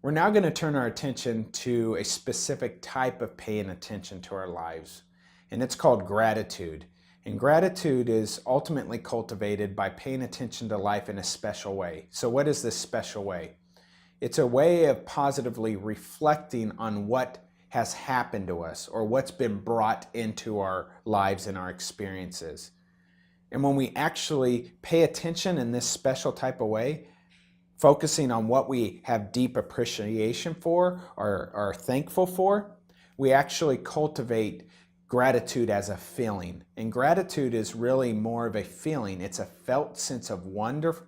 We're now going to turn our attention to a specific type of paying attention to our lives, and it's called gratitude. And gratitude is ultimately cultivated by paying attention to life in a special way. So what is this special way? It's a way of positively reflecting on what has happened to us or what's been brought into our lives and our experiences. And when we actually pay attention in this special type of way, focusing on what we have deep appreciation for or are thankful for, we actually cultivate gratitude as a feeling. And gratitude is really more of a feeling. It's a felt sense of wonder,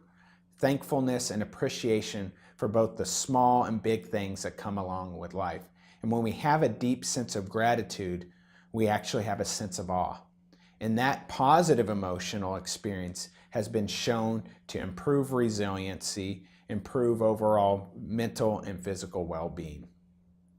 thankfulness, and appreciation for both the small and big things that come along with life. And when we have a deep sense of gratitude, we actually have a sense of awe. And that positive emotional experience has been shown to improve resiliency, improve overall mental and physical well-being.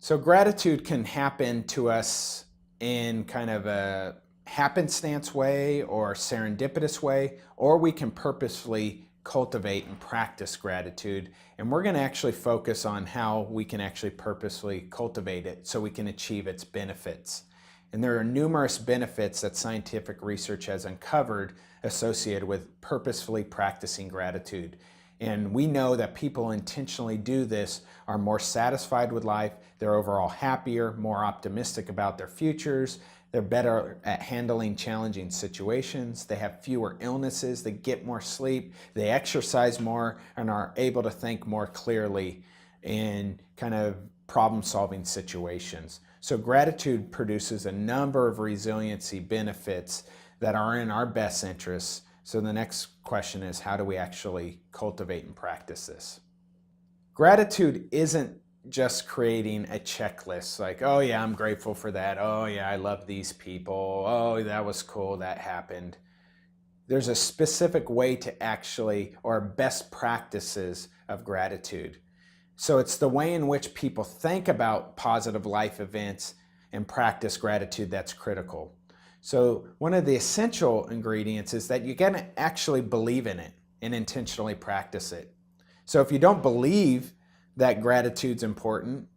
So gratitude can happen to us in kind of a happenstance way or serendipitous way, or we can purposefully cultivate and practice gratitude. And we're going to actually focus on how we can actually purposely cultivate it so we can achieve its benefits. And there are numerous benefits that scientific research has uncovered associated with purposefully practicing gratitude. And we know that people intentionally do this are more satisfied with life, they're overall happier, more optimistic about their futures, they're better at handling challenging situations, they have fewer illnesses, they get more sleep, they exercise more, and are able to think more clearly in kind of problem-solving situations. So gratitude produces a number of resiliency benefits that are in our best interests. So the next question is, how do we actually cultivate and practice this? Gratitude isn't just creating a checklist like, oh yeah, I'm grateful for that. Oh yeah, I love these people. Oh, that was cool, that happened. There's a specific way to actually, or best practices of gratitude. So it's the way in which people think about positive life events and practice gratitude that's critical. So one of the essential ingredients is that you got to actually believe in it and intentionally practice it. So if you don't believe that gratitude's important,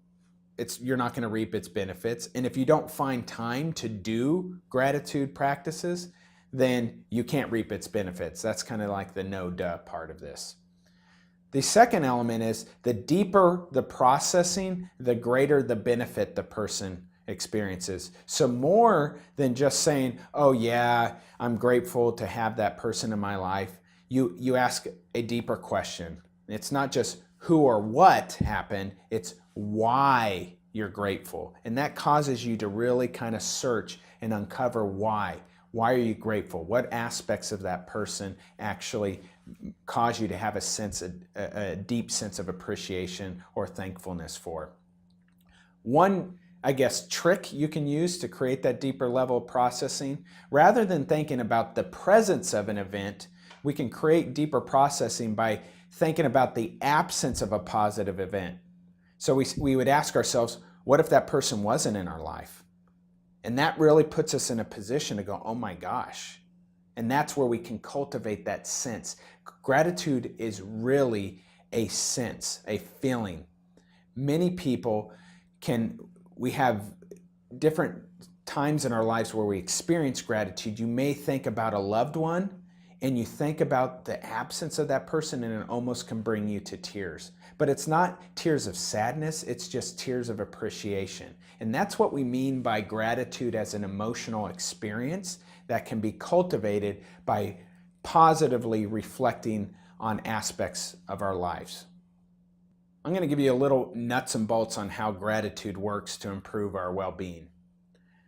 you're not going to reap its benefits. And if you don't find time to do gratitude practices, then you can't reap its benefits. That's kind of like the no-duh part of this. The second element is the deeper the processing, the greater the benefit the person experiences. So more than just saying, oh yeah, I'm grateful to have that person in my life, you ask a deeper question. It's not just who or what happened, it's why you're grateful. And that causes you to really kind of search and uncover why. Why are you grateful? What aspects of that person actually cause you to have a deep sense of appreciation or thankfulness for? One, I guess, trick you can use to create that deeper level of processing, rather than thinking about the presence of an event, we can create deeper processing by thinking about the absence of a positive event. So we would ask ourselves, what if that person wasn't in our life? And that really puts us in a position to go, oh my gosh. And that's where we can cultivate that sense. Gratitude is really a sense, a feeling. Many people we have different times in our lives where we experience gratitude. You may think about a loved one and you think about the absence of that person, and it almost can bring you to tears. But it's not tears of sadness, it's just tears of appreciation. And that's what we mean by gratitude as an emotional experience that can be cultivated by positively reflecting on aspects of our lives. I'm going to give you a little nuts and bolts on how gratitude works to improve our well-being.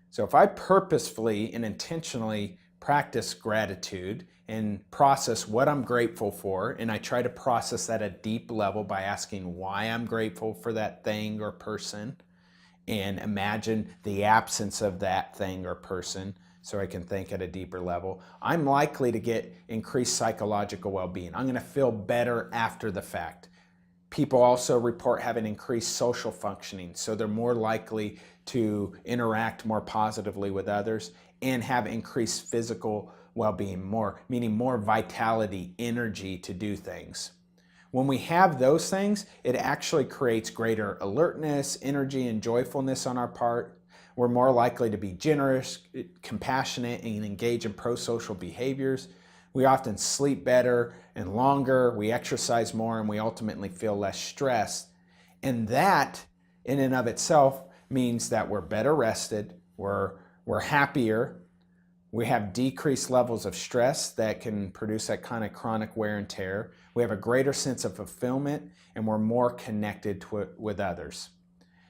So if I purposefully and intentionally practice gratitude and process what I'm grateful for, and I try to process at a deep level by asking why I'm grateful for that thing or person, and imagine the absence of that thing or person so I can think at a deeper level, I'm likely to get increased psychological well-being. I'm going to feel better after the fact. People also report having increased social functioning, so they're more likely to interact more positively with others and have increased physical well-being, meaning more vitality, energy to do things. When we have those things, it actually creates greater alertness, energy, and joyfulness on our part. We're more likely to be generous, compassionate, and engage in pro-social behaviors. We often sleep better and longer, we exercise more, and we ultimately feel less stressed. And that, in and of itself, means that we're better rested, we're happier, we have decreased levels of stress that can produce that kind of chronic wear and tear. We have a greater sense of fulfillment, and we're more connected with others.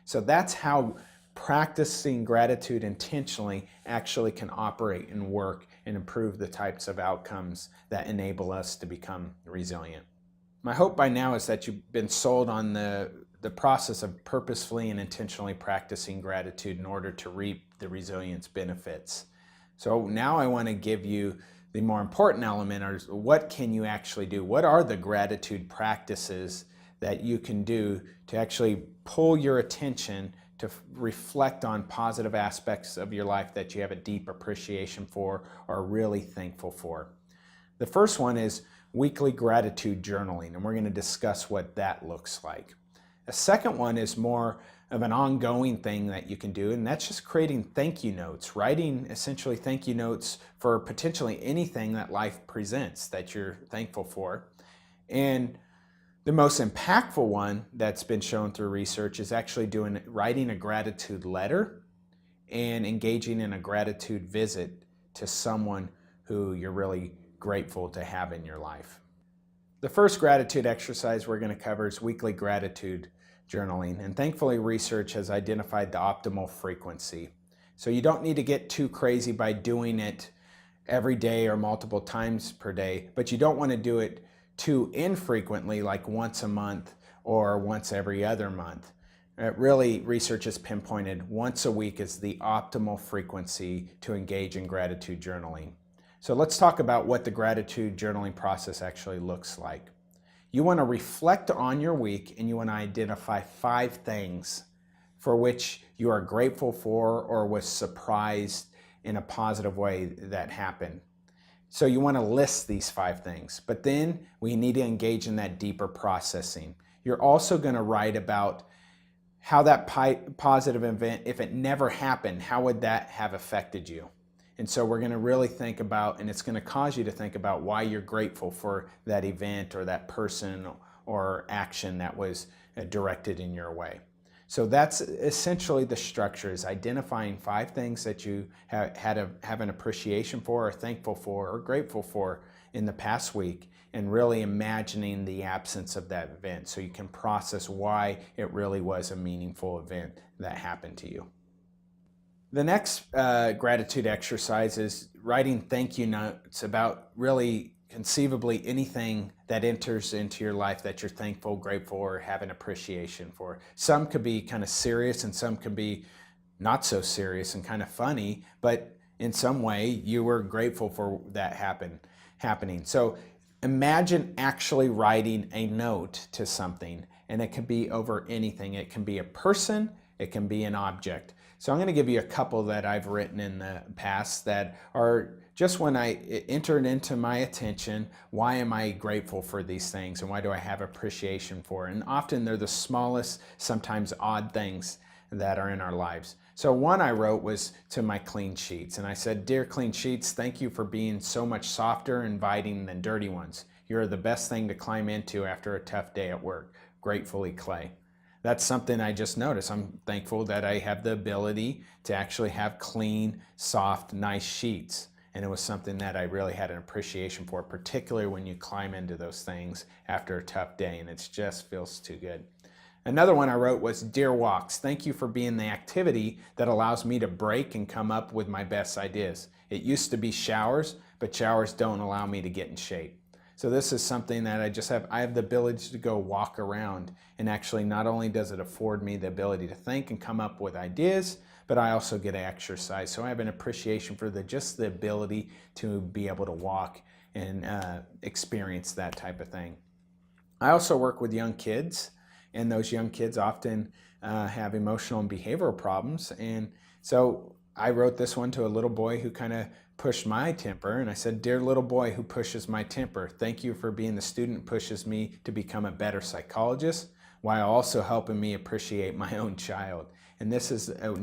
So that's how practicing gratitude intentionally actually can operate and work and improve the types of outcomes that enable us to become resilient. My hope by now is that you've been sold on the process of purposefully and intentionally practicing gratitude in order to reap the resilience benefits. So now I want to give you the more important element, or what can you actually do? What are the gratitude practices that you can do to actually pull your attention to reflect on positive aspects of your life that you have a deep appreciation for or are really thankful for? The first one is weekly gratitude journaling, and we're going to discuss what that looks like. The second one is more of an ongoing thing that you can do, and that's just creating thank you notes, writing essentially thank you notes for potentially anything that life presents that you're thankful for. And the most impactful one that's been shown through research is actually writing a gratitude letter and engaging in a gratitude visit to someone who you're really grateful to have in your life. The first gratitude exercise we're going to cover is weekly gratitude journaling, and thankfully research has identified the optimal frequency. So you don't need to get too crazy by doing it every day or multiple times per day, but you don't want to do it too infrequently, like once a month or once every other month. Really, research has pinpointed once a week is the optimal frequency to engage in gratitude journaling. So let's talk about what the gratitude journaling process actually looks like. You want to reflect on your week, and you want to identify 5 things for which you are grateful for or was surprised in a positive way that happened. So you want to list these 5 things, but then we need to engage in that deeper processing. You're also going to write about how that positive event, if it never happened, how would that have affected you? And so we're going to really think about, and it's going to cause you to think about why you're grateful for that event or that person or action that was directed in your way. So that's essentially the structure, is identifying 5 things that you have an appreciation for or thankful for or grateful for in the past week, and really imagining the absence of that event so you can process why it really was a meaningful event that happened to you. The next gratitude exercise is writing thank you notes about really conceivably anything that enters into your life that you're thankful, grateful, or have an appreciation for. Some could be kind of serious and some could be not so serious and kind of funny, but in some way you were grateful for that happening. So imagine actually writing a note to something, and it can be over anything. It can be a person, it can be an object. So I'm going to give you a couple that I've written in the past that are just when I entered into my attention, why am I grateful for these things and why do I have appreciation for it? And often they're the smallest, sometimes odd things that are in our lives. So one I wrote was to my clean sheets, and I said, "Dear clean sheets, thank you for being so much softer and inviting than dirty ones. You're the best thing to climb into after a tough day at work. Gratefully, Clay." That's something I just noticed. I'm thankful that I have the ability to actually have clean, soft, nice sheets. And it was something that I really had an appreciation for, particularly when you climb into those things after a tough day, and it just feels too good. Another one I wrote was, "Dear walks, thank you for being the activity that allows me to break and come up with my best ideas. It used to be showers, but showers don't allow me to get in shape." So this is something that I have the ability to go walk around, and actually not only does it afford me the ability to think and come up with ideas, but I also get to exercise. So I have an appreciation for just the ability to be able to walk and experience that type of thing. I also work with young kids, and those young kids often have emotional and behavioral problems. And so I wrote this one to a little boy who kind of pushed my temper, and I said, "Dear little boy who pushes my temper, thank you for being the student who pushes me to become a better psychologist, while also helping me appreciate my own child." And this is a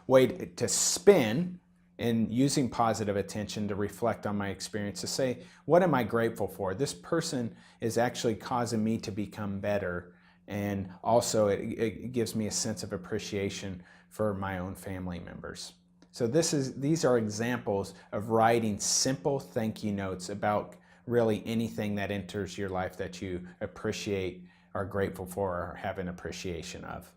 way to spin and using positive attention to reflect on my experience, to say, what am I grateful for? This person is actually causing me to become better. And also it gives me a sense of appreciation for my own family members. So these are examples of writing simple thank you notes about really anything that enters your life that you appreciate, are grateful for, or have an appreciation of.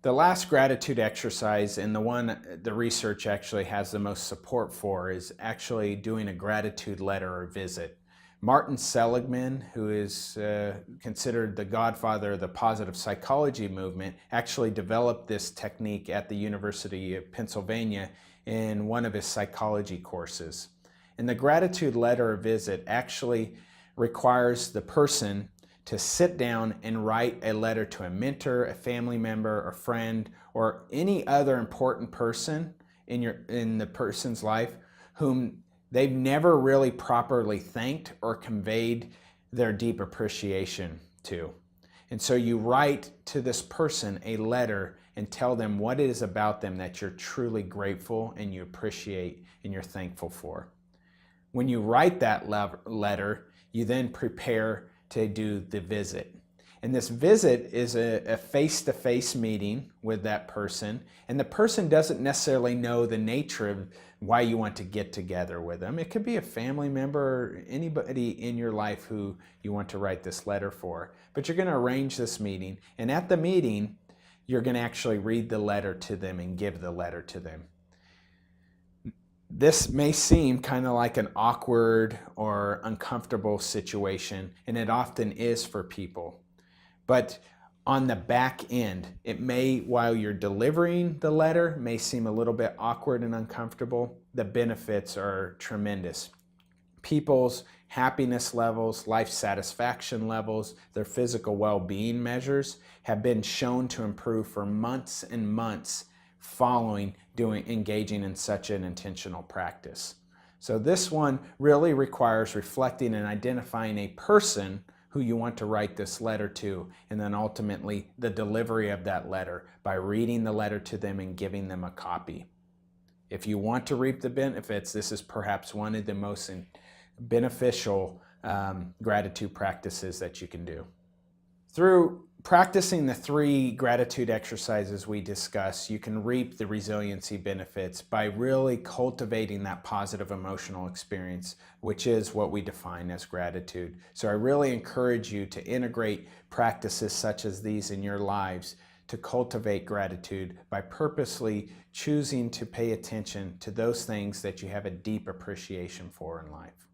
The last gratitude exercise, and the one the research actually has the most support for, is actually doing a gratitude letter or visit. Martin Seligman, who is considered the godfather of the positive psychology movement, actually developed this technique at the University of Pennsylvania in one of his psychology courses. And the gratitude letter or visit actually requires the person to sit down and write a letter to a mentor, a family member, a friend, or any other important person in the person's life whom they've never really properly thanked or conveyed their deep appreciation to. And so you write to this person a letter and tell them what it is about them that you're truly grateful and you appreciate and you're thankful for. When you write that letter, you then prepare to do the visit. And this visit is a face-to-face meeting with that person, and the person doesn't necessarily know the nature of why you want to get together with them. It could be a family member or anybody in your life who you want to write this letter for. But you're going to arrange this meeting, and at the meeting, you're going to actually read the letter to them and give the letter to them. This may seem kind of like an awkward or uncomfortable situation, and it often is for people. But on the back end, it may, while you're delivering the letter, may seem a little bit awkward and uncomfortable. The benefits are tremendous. People's happiness levels, life satisfaction levels, their physical well-being measures have been shown to improve for months and months following engaging in such an intentional practice. So this one really requires reflecting and identifying a person who you want to write this letter to, and then ultimately the delivery of that letter by reading the letter to them and giving them a copy. If you want to reap the benefits, this is perhaps one of the most beneficial gratitude practices that you can do. Through practicing the 3 gratitude exercises we discussed, you can reap the resiliency benefits by really cultivating that positive emotional experience, which is what we define as gratitude. So I really encourage you to integrate practices such as these in your lives to cultivate gratitude by purposely choosing to pay attention to those things that you have a deep appreciation for in life.